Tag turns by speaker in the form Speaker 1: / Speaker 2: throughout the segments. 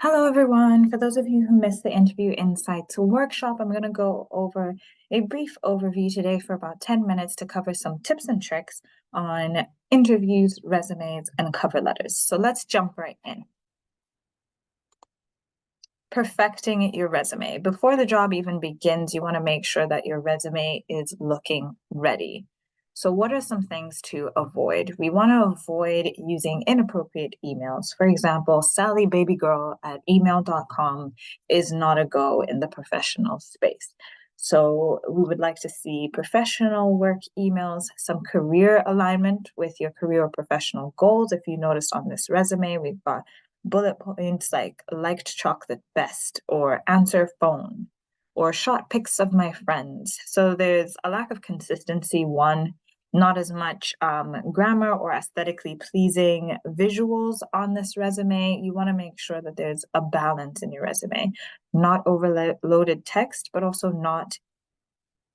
Speaker 1: Hello, everyone. For those of you who missed the interview insights workshop, I'm going to go over a brief overview today for about 10 minutes to cover some tips and tricks on interviews, resumes, and cover letters. So let's jump right in. Perfecting your resume. Before the job even begins, you want to make sure that your resume is looking ready. So what are some things to avoid? We want to avoid using inappropriate emails. For example, sallybabygirl@email.com is not a go in the professional space. So we would like to see professional work emails, some career alignment with your career or professional goals. If you noticed on this resume, we've got bullet points like liked chocolate best or answer phone or shot pics of my friends. So there's a lack of consistency, one, not as much grammar or aesthetically pleasing visuals on this resume. You want to make sure that there's a balance in your resume, not overloaded text, but also not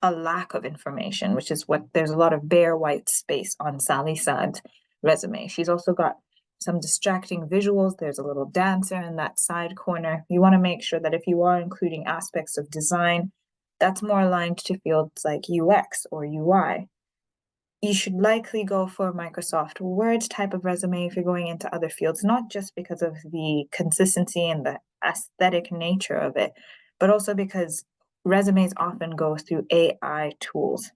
Speaker 1: a lack of information, which is what there's a lot of bare white space on Sally Saad's resume. She's also got some distracting visuals. There's a little dancer in that side corner. You want to make sure that if you are including aspects of design, that's more aligned to fields like UX or UI. You should likely go for Microsoft Word type of resume if you're going into other fields, not just because of the consistency and the aesthetic nature of it, but also because resumes often go through AI tools,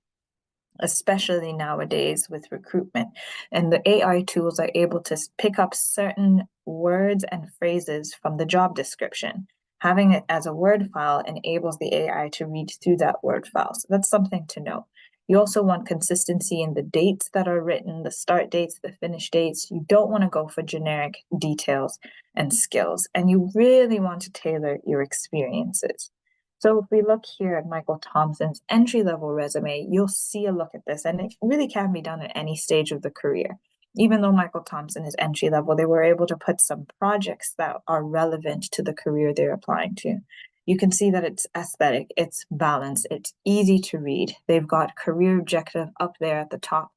Speaker 1: especially nowadays with recruitment. And the AI tools are able to pick up certain words and phrases from the job description. Having it as a Word file enables the AI to read through that Word file. So that's something to note. You also want consistency in the dates that are written, the start dates, the finish dates. You don't want to go for generic details and skills, and you really want to tailor your experiences. So if we look here at Michael Thompson's entry-level resume, you'll see a look at this, and it really can be done at any stage of the career. Even though Michael Thompson is entry-level, they were able to put some projects that are relevant to the career they're applying to. You can see that it's aesthetic, it's balanced, it's easy to read. They've got career objective up there at the top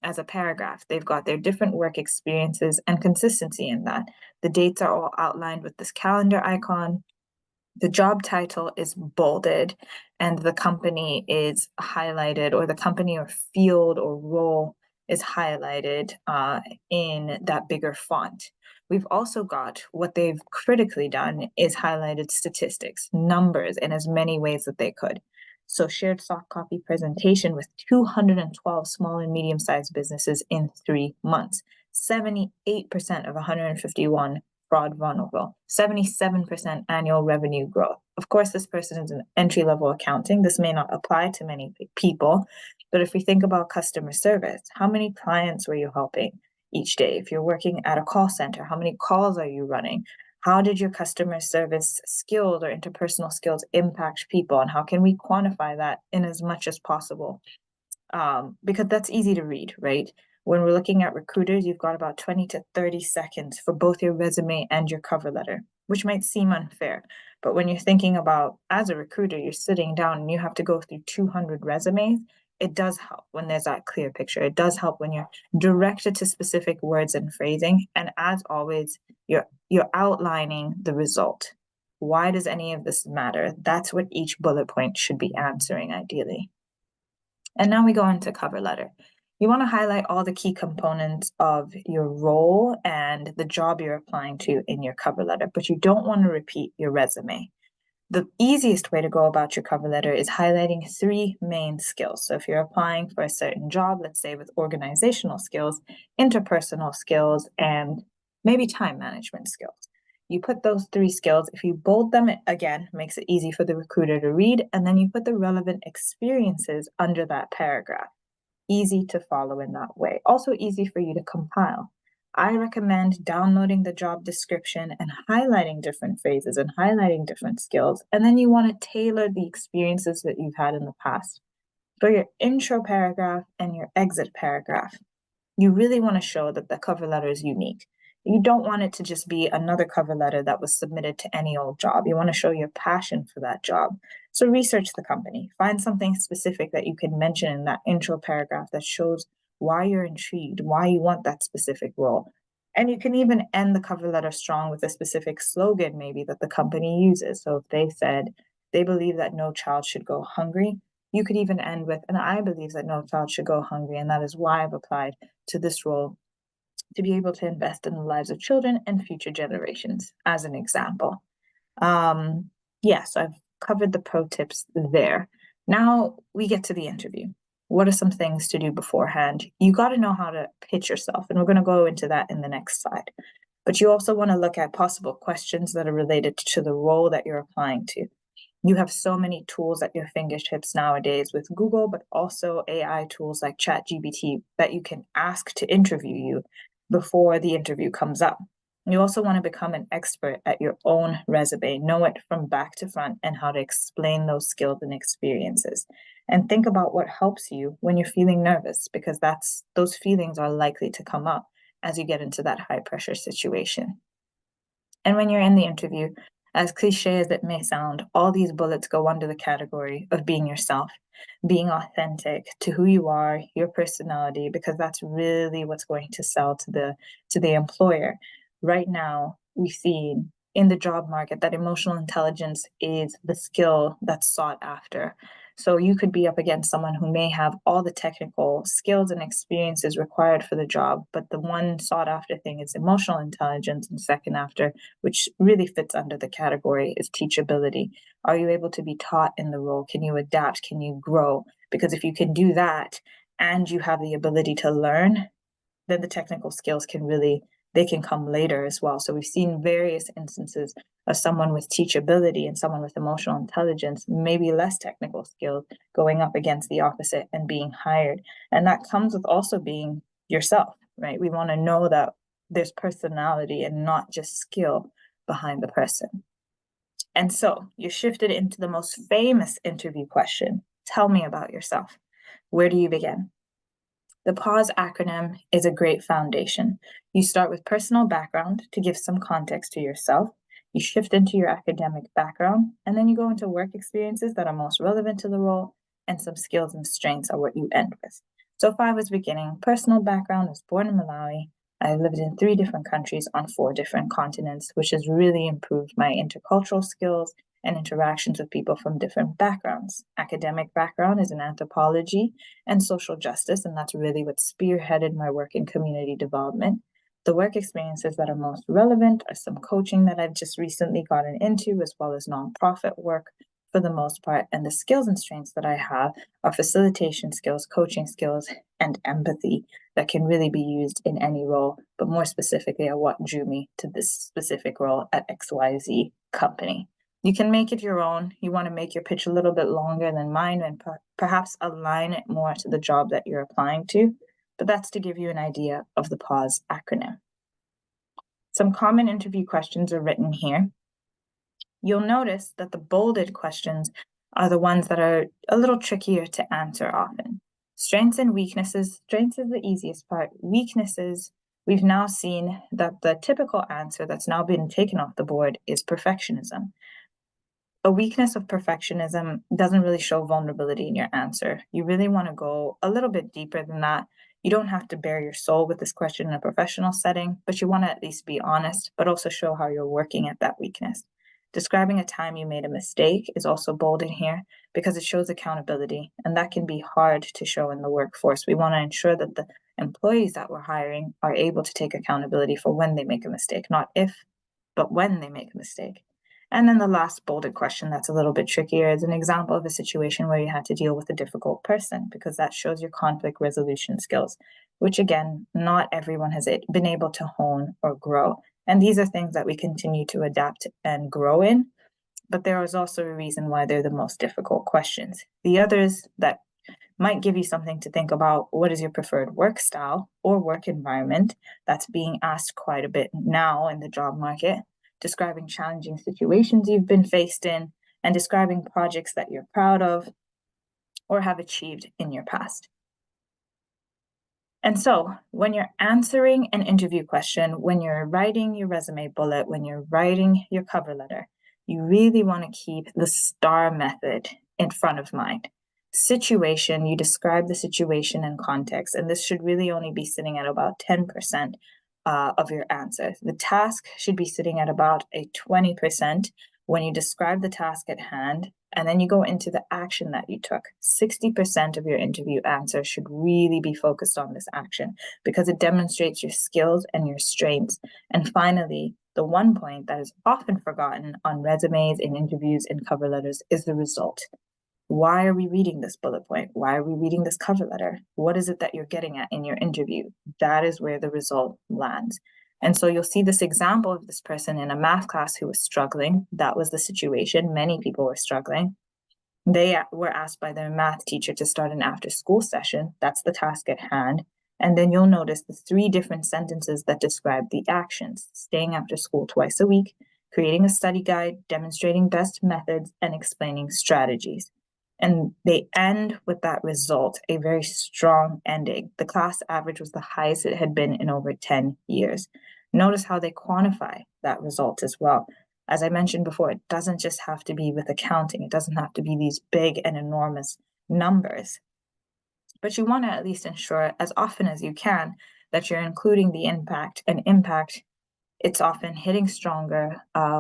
Speaker 1: as a paragraph. They've got their different work experiences and consistency in that. The dates are all outlined with this calendar icon. The job title is bolded and the company is highlighted, or the company or field or role is highlighted in that bigger font. We've also got what they've critically done is highlighted statistics, numbers in as many ways that they could. So shared soft copy presentation with 212 small and medium-sized businesses in 3 months, 78% of 151 fraud vulnerable, 77% annual revenue growth. Of course, this person is an entry-level accounting. This may not apply to many people, but if we think about customer service, how many clients were you helping each day? If you're working at a call center, how many calls are you running? How did your customer service skills or interpersonal skills impact people? And how can we quantify that in as much as possible? Because that's easy to read, right? When we're looking at recruiters, you've got about 20 to 30 seconds for both your resume and your cover letter, which might seem unfair. But when you're thinking about, as a recruiter, you're sitting down and you have to go through 200 resumes, it does help when there's that clear picture. It does help when you're directed to specific words and phrasing. And as always, you're outlining the result. Why does any of this matter? That's what each bullet point should be answering, ideally. And now we go into cover letter. You want to highlight all the key components of your role and the job you're applying to in your cover letter, but you don't want to repeat your resume. The easiest way to go about your cover letter is highlighting 3 main skills. So if you're applying for a certain job, let's say with organizational skills, interpersonal skills, and maybe time management skills. You put those 3 skills, if you bold them, again, makes it easy for the recruiter to read, and then you put the relevant experiences under that paragraph. Easy to follow in that way. Also easy for you to compile. I recommend downloading the job description and highlighting different phrases and highlighting different skills. And then you want to tailor the experiences that you've had in the past. For your intro paragraph and your exit paragraph, you really want to show that the cover letter is unique. You don't want it to just be another cover letter that was submitted to any old job. You want to show your passion for that job. So research the company. Find something specific that you can mention in that intro paragraph that shows why you're intrigued, why you want that specific role. And you can even end the cover letter strong with a specific slogan, maybe that the company uses. So if they said they believe that no child should go hungry, you could even end with, and I believe that no child should go hungry. And that is why I've applied to this role, to be able to invest in the lives of children and future generations, as an example. So I've covered the pro tips there. Now we get to the interview. What are some things to do beforehand? You got to know how to pitch yourself, and we're going to go into that in the next slide. But you also want to look at possible questions that are related to the role that you're applying to. You have so many tools at your fingertips nowadays with Google, but also AI tools like ChatGPT that you can ask to interview you before the interview comes up. You also want to become an expert at your own resume, know it from back to front, and how to explain those skills and experiences. And think about what helps you when you're feeling nervous, because those feelings are likely to come up as you get into that high pressure situation. And when you're in the interview, as cliche as it may sound, all these bullets go under the category of being yourself, being authentic to who you are, your personality, because that's really what's going to sell to the employer. Right now, we've seen in the job market that emotional intelligence is the skill that's sought after. So you could be up against someone who may have all the technical skills and experiences required for the job, but the one sought after thing is emotional intelligence, and second after, which really fits under the category, is teachability. Are you able to be taught in the role? Can you adapt? Can you grow? Because if you can do that and you have the ability to learn, then the technical skills they can come later as well. So we've seen various instances of someone with teachability and someone with emotional intelligence, maybe less technical skills, going up against the opposite and being hired. And that comes with also being yourself, right? We want to know that there's personality and not just skill behind the person. And so you're shifted into the most famous interview question. Tell me about yourself. Where do you begin? The PAUSE acronym is a great foundation. You start with personal background to give some context to yourself. You shift into your academic background, and then you go into work experiences that are most relevant to the role, and some skills and strengths are what you end with. So if I was beginning, personal background, I was born in Malawi. I lived in 3 different countries on 4 different continents, which has really improved my intercultural skills and interactions with people from different backgrounds. Academic background is in anthropology and social justice, and that's really what spearheaded my work in community development. The work experiences that are most relevant are some coaching that I've just recently gotten into, as well as nonprofit work for the most part. And the skills and strengths that I have are facilitation skills, coaching skills, and empathy that can really be used in any role, but more specifically are what drew me to this specific role at XYZ company. You can make it your own. You want to make your pitch a little bit longer than mine and perhaps align it more to the job that you're applying to, but that's to give you an idea of the PAUSE acronym. Some common interview questions are written here. You'll notice that the bolded questions are the ones that are a little trickier to answer often. Strengths and weaknesses. Strengths is the easiest part. Weaknesses, we've now seen that the typical answer that's now been taken off the board is perfectionism. A weakness of perfectionism doesn't really show vulnerability in your answer. You really want to go a little bit deeper than that. You don't have to bare your soul with this question in a professional setting, but you want to at least be honest, but also show how you're working at that weakness. Describing a time you made a mistake is also bold in here because it shows accountability, and that can be hard to show in the workforce. We want to ensure that the employees that we're hiring are able to take accountability for when they make a mistake, not if, but when they make a mistake. And then the last bolded question that's a little bit trickier is an example of a situation where you had to deal with a difficult person, because that shows your conflict resolution skills, which again, not everyone has been able to hone or grow. And these are things that we continue to adapt and grow in, but there is also a reason why they're the most difficult questions. The others that might give you something to think about: what is your preferred work style or work environment? That's being asked quite a bit now in the job market. Describing challenging situations you've been faced in, and describing projects that you're proud of or have achieved in your past. And so when you're answering an interview question, when you're writing your resume bullet, when you're writing your cover letter, you really want to keep the STAR method in front of mind. Situation, you describe the situation and context, and this should really only be sitting at about 10% of your answer. The task should be sitting at about a 20% when you describe the task at hand, and then you go into the action that you took. 60% of your interview answer should really be focused on this action because it demonstrates your skills and your strengths. And finally, the one point that is often forgotten on resumes, in interviews, and cover letters is the result. Why are we reading this bullet point? Why are we reading this cover letter? What is it that you're getting at in your interview? That is where the result lands. And so you'll see this example of this person in a math class who was struggling. That was the situation. Many people were struggling. They were asked by their math teacher to start an after-school session. That's the task at hand. And then you'll notice the 3 different sentences that describe the actions: staying after school twice a week, creating a study guide, demonstrating best methods, and explaining strategies. And they end with that result, a very strong ending. The class average was the highest it had been in over 10 years. Notice how they quantify that result as well. As I mentioned before, it doesn't just have to be with accounting. It doesn't have to be these big and enormous numbers. But you want to at least ensure as often as you can that you're including the impact. And impact, it's often hitting stronger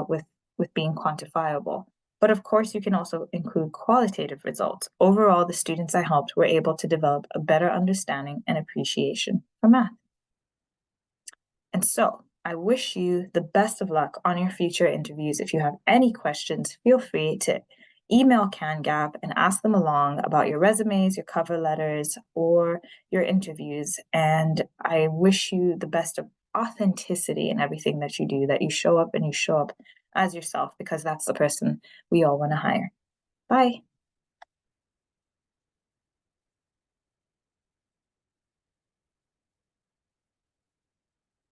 Speaker 1: with being quantifiable. But of course, you can also include qualitative results. Overall, the students I helped were able to develop a better understanding and appreciation for math. And so I wish you the best of luck on your future interviews. If you have any questions, feel free to email CanGap and ask them along about your resumes, your cover letters, or your interviews. And I wish you the best of authenticity in everything that you do, that you show up and you show up as yourself, because that's the person we all want to hire. Bye.